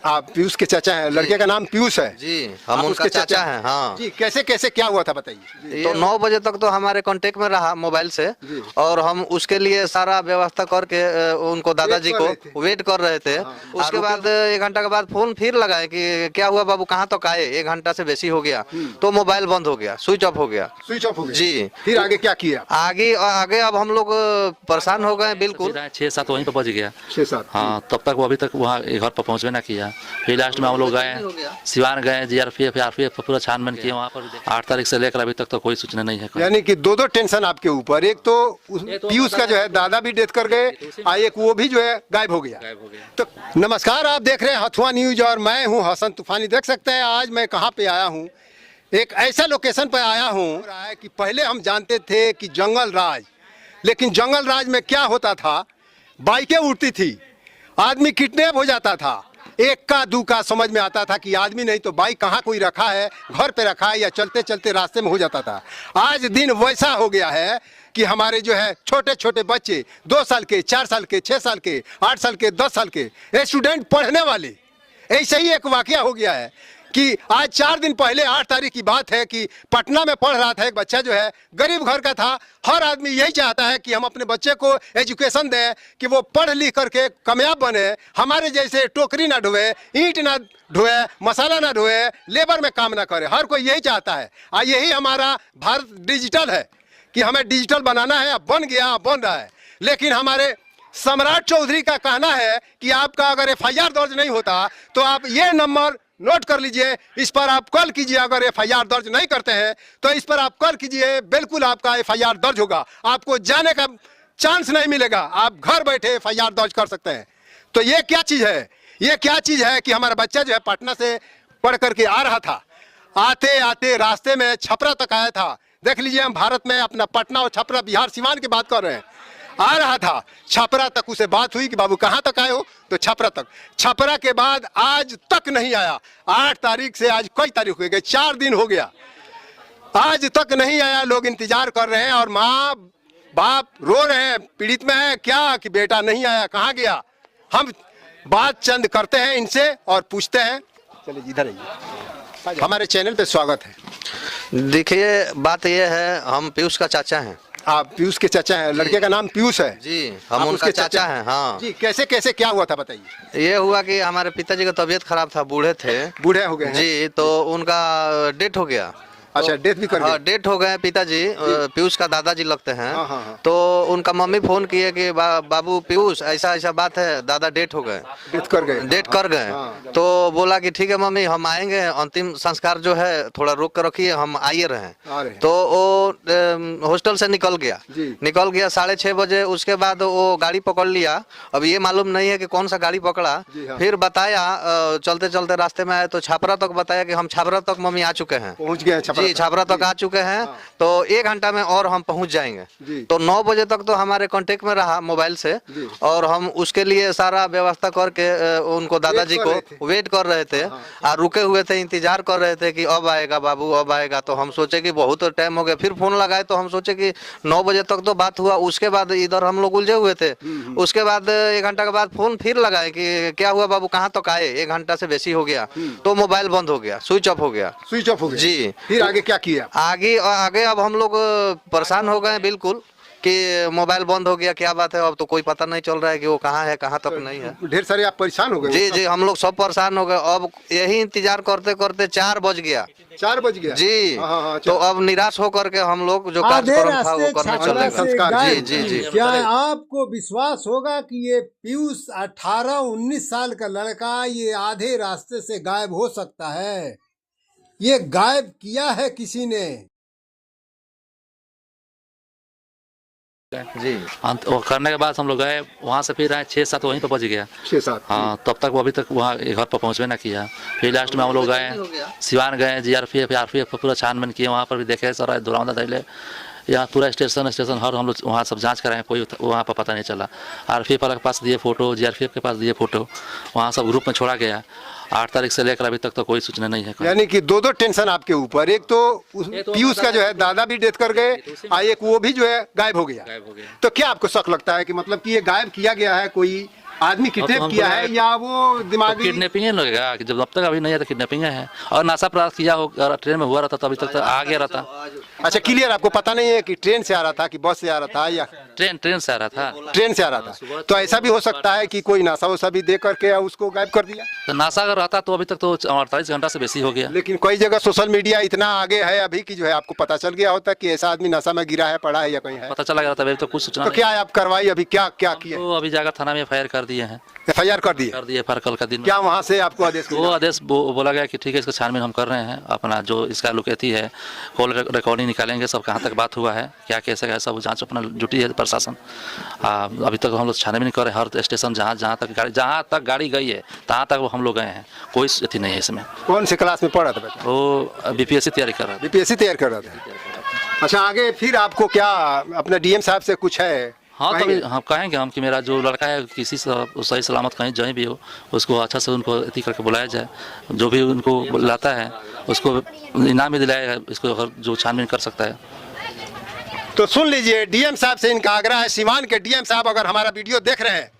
आप पीयूष के चाचा हैं, लड़के का नाम पीयूष है जी, हम उनका चाचा हैं। हाँ जी, कैसे कैसे क्या हुआ था बताइए। तो 9 बजे तक तो हमारे कांटेक्ट में रहा मोबाइल से, और हम उसके लिए सारा व्यवस्था करके उनको दादाजी को वेट कर रहे थे। उसके बाद 1 घंटा के बाद फोन फिर लगाए कि क्या हुआ बाबू, कहाँ तक आए। 1 घंटा से बेसी हो गया तो मोबाइल बंद हो गया, स्विच ऑफ हो गया। स्विच ऑफ हो गया जी। फिर आगे क्या किया? आगे आगे अब हम लोग परेशान हो गए बिल्कुल। 6-7 वहीं पर बच गया। 6-7 हाँ, तब तक वो अभी तक वहाँ घर पर पहुँचवे ना किया। फिर लास्ट में हम लोग गए सिवान गए, जीआरपीएफ आरपीएफ पूरा छानबीन किए। वहाँ पर 8 तारीख से लेकर अभी तक तो कोई सूचना नहीं है। यानी कि दो टेंशन आपके ऊपर। एक तो पीयूष का जो है दादा भी डेथ कर गए, एक वो भी जो है गायब हो गया। तो नमस्कार, आप देख रहे हैं हथुआ न्यूज और मैं हूं हसन तूफानी। देख सकते हैं आज मैं कहां पे आया हूं, एक ऐसा लोकेशन पे आया हूं कि पहले हम जानते थे कि जंगल राज, लेकिन जंगल राज में क्या होता था, बाइकें उड़ती थी, आदमी किडनैप हो जाता था, एक का दू का समझ में आता था कि आदमी नहीं तो बाइक कहाँ कोई रखा है, घर पे रखा है या चलते चलते रास्ते में हो जाता था। आज दिन वैसा हो गया है कि हमारे जो है छोटे छोटे बच्चे 2 साल के, 4 साल के, 6 साल के, 8 साल के, 10 साल के स्टूडेंट पढ़ने वाले, ऐसे ही एक वाकया हो गया है कि आज 4 दिन पहले 8 तारीख की बात है कि पटना में पढ़ रहा था एक बच्चा, जो है गरीब घर का था। हर आदमी यही चाहता है कि हम अपने बच्चे को एजुकेशन दें कि वो पढ़ लिख करके कामयाब बने, हमारे जैसे टोकरी ना ढोए, ईंट ना ढोए, मसाला ना ढोए, लेबर में काम ना करे। हर कोई यही चाहता है। यही हमारा भारत डिजिटल है कि हमें डिजिटल बनाना है। अब बन गया, बन रहा है। लेकिन हमारे सम्राट चौधरी का कहना है कि आपका अगर FIR दर्ज नहीं होता तो आप ये नंबर नोट कर लीजिए, इस पर आप कॉल कीजिए। अगर FIR दर्ज नहीं करते हैं तो इस पर आप कॉल कीजिए, बिल्कुल आपका FIR दर्ज होगा, आपको जाने का चांस नहीं मिलेगा, आप घर बैठे FIR दर्ज कर सकते हैं। तो ये क्या चीज़ है? ये क्या चीज़ है कि हमारा बच्चा जो है पटना से पढ़ करके आ रहा था, आते आते रास्ते में छपरा तक आया था। देख लीजिए, हम भारत में अपना पटना और छपरा, बिहार सीवान की बात कर रहे हैं। आ रहा था छपरा तक, उसे बात हुई कि बाबू कहाँ तक आए हो, तो छपरा तक। छपरा के बाद आज तक नहीं आया। 8 तारीख से आज कई तारीख हो गई, 4 दिन हो गया, आज तक नहीं आया। लोग इंतजार कर रहे हैं और माँ बाप रो रहे हैं, पीड़ित में है क्या कि बेटा नहीं आया, कहाँ गया। हम बात चंद करते हैं इनसे और पूछते हैं। चलिए इधर आइए, हमारे चैनल पे स्वागत है। देखिए बात ये है, हम पीयूष का चाचा हैं। आप पीयूष के चाचा हैं, लड़के का नाम पीयूष है जी, हम उनका चाचा हैं। हाँ जी, कैसे कैसे क्या हुआ था बताइए। ये हुआ कि हमारे पिताजी का तबीयत खराब था, बूढ़े थे, बूढ़े हो गए जी, तो उनका डेथ हो गया। अच्छा, डेथ भी कर गए। हाँ, डेथ हो गए पिताजी, पीयूष का दादाजी लगते हैं। हाँ। तो उनका मम्मी फोन किए कि बाबू पीयूष ऐसा ऐसा बात है, दादा डेथ हो गए, डेथ कर गए। डेथ कर गए। तो बोला कि ठीक है मम्मी, हम आएंगे, अंतिम संस्कार जो है थोड़ा रोक कर रखिए, हम आइए रहे। तो वो हॉस्टल से निकल गया 6:30 बजे। उसके बाद वो गाड़ी पकड़ लिया। अब ये मालूम नहीं है कि कौन सा गाड़ी पकड़ा। फिर बताया, चलते चलते रास्ते में आए तो छपरा तक बताया कि हम छपरा तक मम्मी आ चुके हैं, पहुंच गए छपरा तक आ चुके हैं। तो 1 घंटा में और हम पहुंच जाएंगे। तो 9 बजे तक तो हमारे कांटेक्ट में रहा मोबाइल से, और हम उसके लिए सारा व्यवस्था करके उनको दादाजी को वेट कर रहे थे, और रुके हुए थे, इंतजार कर रहे थे कि अब आएगा बाबू, अब आएगा। तो हम सोचे कि बहुत टाइम हो गया। फिर फोन लगाए तो हम सोचे कि 9 बजे तक तो बात हुआ। उसके बाद इधर हम लोग उलझे हुए थे। उसके बाद 1 घंटा के बाद फोन फिर लगाए कि क्या हुआ बाबू, कहाँ तक आए। 1 घंटा से बेसी हो गया तो मोबाइल बंद हो गया, स्विच ऑफ हो गया। स्विच ऑफ हो गया जी। फिर आगे क्या किया? आगे अब हम लोग परेशान हो गए बिल्कुल कि मोबाइल बंद हो गया, क्या बात है। अब तो कोई पता नहीं चल रहा है कि वो कहाँ है, कहाँ तक नहीं है। ढेर सारे आप परेशान हो गए? जी, हम लोग सब परेशान हो गए। अब यही इंतजार करते करते 4 बज गया। 4 बज गया जी। तो अब निराश होकर के हम लोग जो कार्यक्रम था वो करने चले गए। जी। क्या आपको विश्वास होगा कि ये पीयूष 18-19 साल का लड़का ये आधे रास्ते से गायब हो सकता है? ये गायब किया है किसी ने। जी। वो करने के बाद हम लोग गए वहाँ से, फिर आए 6-7 वहीं पर बच गया। 6-7 हाँ, तब तक वो अभी तक वहाँ घर पर पहुँचवे ना किया। फिर लास्ट में हम लोग गए सिवान गए, जीआरपीएफ आरपीएफ पूरा छानबीन किए। वहाँ पर भी देखे सारा दुरावदा दैले, यहाँ पूरा स्टेशन हर हम लोग वहाँ सब जांच कराएं, कोई वहाँ पर पता नहीं चला। आरपीएफ वाला के पास दिए फोटो, जीआरपीएफ के पास दिए फोटो, वहाँ सब ग्रुप में छोड़ा गया। 8 तारीख से लेकर अभी तक तो कोई सूचना नहीं है। यानी कि दो टेंशन आपके ऊपर। एक तो पीयूष का जो है दादा भी डेथ कर गए, एक वो भी जो है गायब हो गया। तो क्या आपको शक लगता है कि मतलब कि ये गायब किया गया है, कोई आदमी किडनैप हमको किया है लगा- या वो दिमागी किडनैपिंग ही लगेगा कि जब अब तक अभी नहीं है तो किडनैपिंग है। और नशा पदार्थ किया हो अगर ट्रेन में हुआ रहता तो अभी तक तो आ गया रहता। अच्छा क्लियर, आपको पता नहीं है कि ट्रेन से आ रहा था कि बस से आ रहा था या ट्रेन से आ रहा था। ट्रेन से आ रहा था? तो ऐसा भी हो सकता है कि कोई नशा वशा भी दे करके उसको गायब कर दिया। तो नशा अगर रहता तो अभी तक तो 48 घंटा से बेसी हो गया। लेकिन कई जगह सोशल मीडिया इतना आगे है अभी कि जो है आपको पता चल गया होता कि ऐसा आदमी नशा में गिरा है, पड़ा है या कहीं है। पता चला गया था, अभी तो कुछ सूचना तो नहीं। क्या है आप कार्रवाई अभी क्या क्या किया? तो अभी जाकर थाना में FIR कर दिए हैं। FIR कर दिए? FIR कल का दिन में। क्या वहाँ से आपको आदेश वो मिला? आदेश बोला गया कि ठीक है इसका छानबीन हम कर रहे हैं, अपना जो इसका लोकेती है कॉल रिकॉर्डिंग निकालेंगे, सब कहाँ तक बात हुआ है, क्या कैसे है, सब जांच अपना ड्यूटी है प्रशासन। अभी तक हम लोग छानबीन कर रहे हैं, हर स्टेशन जहाँ तक गाड़ी गई है तहाँ तक वो हम लोग गए हैं, कोई स्थिति नहीं है इसमें। कौन से क्लास में पढ़ा था बच्चा? वो BPSC तैयारी कर रहा है। BPSC तैयार कर रहा था। अच्छा आगे फिर आपको क्या अपने DM साहब से कुछ है? हाँ कहेंगे? तभी हम कहेंगे हम कि मेरा जो लड़का है किसी से सही सलामत कहीं जहीं भी हो उसको अच्छा से उनको अति करके बुलाया जाए, जो भी उनको बुलाता है उसको इनाम भी दिलाया, इसको अगर जो छानबीन कर सकता है। तो सुन लीजिए, DM साहब से इनका आग्रह है। सीवान के DM साहब अगर हमारा वीडियो देख रहे हैं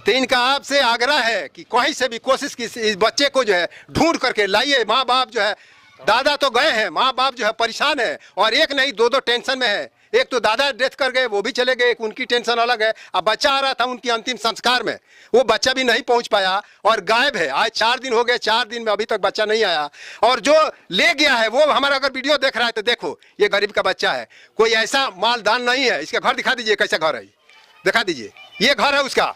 तो इनका आपसे आग्रह है कि कहीं से भी कोशिश की इस बच्चे को जो है ढूंढ करके लाइए। माँ बाप जो है, दादा तो गए हैं, माँ बाप जो है परेशान है और एक नहीं दो टेंशन में है। एक तो दादा डेथ कर गए, वो भी चले गए, एक उनकी टेंशन अलग है। अब बच्चा आ रहा था उनकी अंतिम संस्कार में, वो बच्चा भी नहीं पहुंच पाया और गायब है। आज 4 दिन हो गए, 4 दिन में अभी तक बच्चा नहीं आया। और जो ले गया है वो हमारा अगर वीडियो देख रहा है तो देखो, ये गरीब का बच्चा है, कोई ऐसा मालदान नहीं है। इसका घर दिखा दीजिए, कैसा घर है, दिखा दीजिए, ये घर है उसका।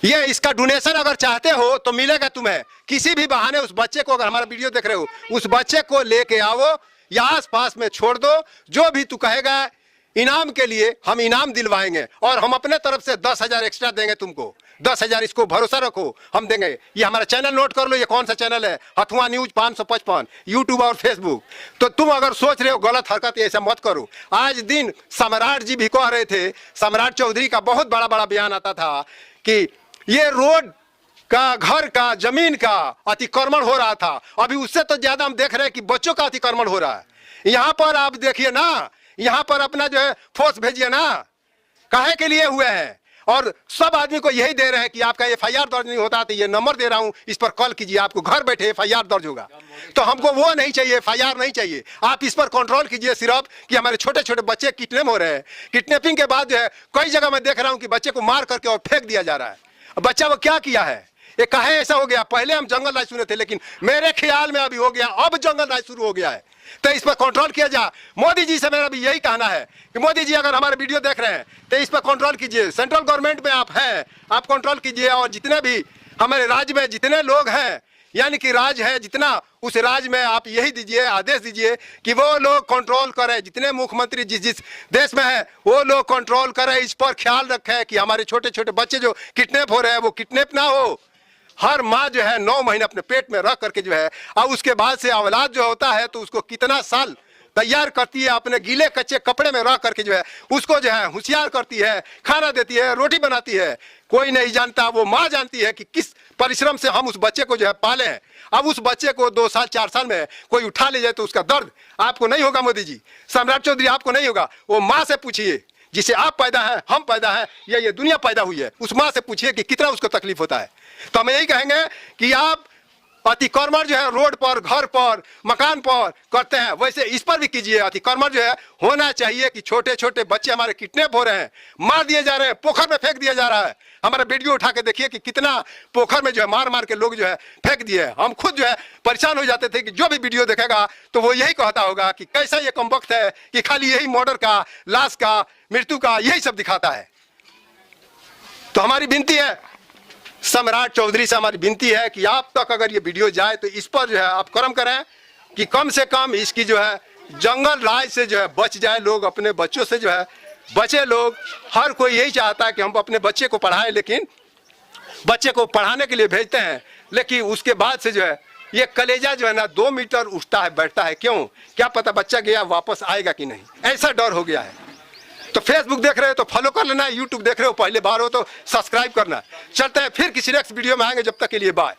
ये इसका डोनेशन अगर चाहते हो तो मिलेगा तुम्हें किसी भी बहाने। उस बच्चे को, अगर हमारा वीडियो देख रहे हो, उस बच्चे को लेके आओ या आस पास में छोड़ दो। जो भी तू कहेगा इनाम के लिए हम इनाम दिलवाएंगे और हम अपने तरफ से 10,000 एक्स्ट्रा देंगे तुमको। 10,000 इसको भरोसा रखो, हम देंगे। ये हमारा चैनल नोट कर लो, ये कौन सा चैनल है? हथुआ न्यूज 555, यूट्यूब और फेसबुक। तो तुम अगर सोच रहे हो गलत हरकत, ऐसा मत करो। आज दिन सम्राट जी भी कह रहे थे, सम्राट चौधरी का बहुत बड़ा बड़ा बयान आता था कि ये रोड का, घर का, जमीन का अतिक्रमण हो रहा था। अभी उससे तो ज्यादा हम देख रहे हैं कि बच्चों का अतिक्रमण हो रहा है। यहाँ पर आप देखिए ना, यहाँ पर अपना जो है फोर्स भेजिए ना, काहे के लिए हुए हैं। और सब आदमी को यही दे रहे हैं कि आपका FIR दर्ज नहीं होता तो ये नंबर दे रहा हूं, इस पर कॉल कीजिए, आपको घर बैठे FIR दर्ज होगा। तो हमको वो नहीं चाहिए, FIR नहीं चाहिए। आप इस पर कंट्रोल कीजिए सिर्फ कि हमारे छोटे छोटे बच्चे किडनैप हो रहे हैं। किडनैपिंग के बाद जो है कई जगह मैं देख रहा हूं कि बच्चे को मार करके और फेंक दिया जा रहा है। बच्चा वो क्या किया है, ये काहे ऐसा हो गया? पहले हम जंगल राज सुने थे, लेकिन मेरे ख्याल में अभी हो गया, अब जंगल राज शुरू हो गया है। तो इस पर कंट्रोल किया जा। मोदी जी से मेरा भी यही कहना है कि मोदी जी अगर हमारे वीडियो देख रहे हैं तो इस पर कंट्रोल कीजिए। सेंट्रल गवर्नमेंट में आप हैं, आप कंट्रोल कीजिए। और जितने भी हमारे राज्य में जितने लोग हैं, यानी कि राज है जितना, उस राज में आप यही दीजिए, आदेश दीजिए कि वो लोग कंट्रोल करें। जितने मुख्यमंत्री जिस जिस देश में है वो लोग कंट्रोल करें, इस पर ख्याल रखें कि हमारे छोटे छोटे बच्चे जो किडनैप हो रहे हैं वो किडनैप ना हो। हर माँ जो है 9 महीने अपने पेट में रख करके जो है, और उसके बाद से औलाद जो होता है तो उसको कितना साल तैयार करती है, अपने गीले कच्चे कपड़े में रख करके जो है उसको जो है होशियार करती है, खाना देती है, रोटी बनाती है। कोई नहीं जानता, वो माँ जानती है कि किस परिश्रम से हम उस बच्चे को जो है पाले हैं। अब उस बच्चे को 2 साल 4 साल में कोई उठा ले जाए तो उसका दर्द आपको नहीं होगा। मोदी जी, सम्राट चौधरी, आपको नहीं होगा। वो माँ से पूछिए जिसे आप पैदा हैं, हम पैदा हैं, या ये दुनिया पैदा हुई है, उस माँ से पूछिए कि कितना उसको तकलीफ होता है। तो हम यही कहेंगे कि आप अतिक्रमण जो है रोड पर, घर पर, मकान पर करते हैं, वैसे इस पर भी कीजिए। अतिक्रमण जो है होना चाहिए कि छोटे छोटे बच्चे हमारे किडनैप हो रहे हैं, मार दिए जा रहे हैं, पोखर में फेंक दिया जा रहा है। हमारा वीडियो उठा के देखिए कि कितना पोखर में जो है मार मार के लोग जो है फेंक दिए। हम खुद जो है परेशान हो जाते थे कि जो भी वीडियो देखेगा तो वो यही कहता होगा कि कैसा ये कमबख्त है कि खाली यही मर्डर का, लाश का, मृत्यु का यही सब दिखाता है। तो हमारी विनती है, सम्राट चौधरी से हमारी विनती है कि आप तक अगर ये वीडियो जाए तो इस पर जो है आप कर्म करें कि कम से कम इसकी जो है जंगल राज से जो है बच जाए लोग, अपने बच्चों से जो है बचे लोग। हर कोई यही चाहता है कि हम अपने बच्चे को पढ़ाएं, लेकिन बच्चे को पढ़ाने के लिए भेजते हैं, लेकिन उसके बाद से जो है ये कलेजा जो है ना 2 मीटर उठता है बैठता है। क्यों? क्या पता बच्चा गया वापस आएगा कि नहीं, ऐसा डर हो गया है। तो फेसबुक देख रहे हो तो फॉलो कर लेना, यूट्यूब देख रहे हो पहले बार हो तो सब्सक्राइब करना। चलते हैं फिर किसी नेक्स्ट वीडियो में आएंगे, जब तक के लिए बाय।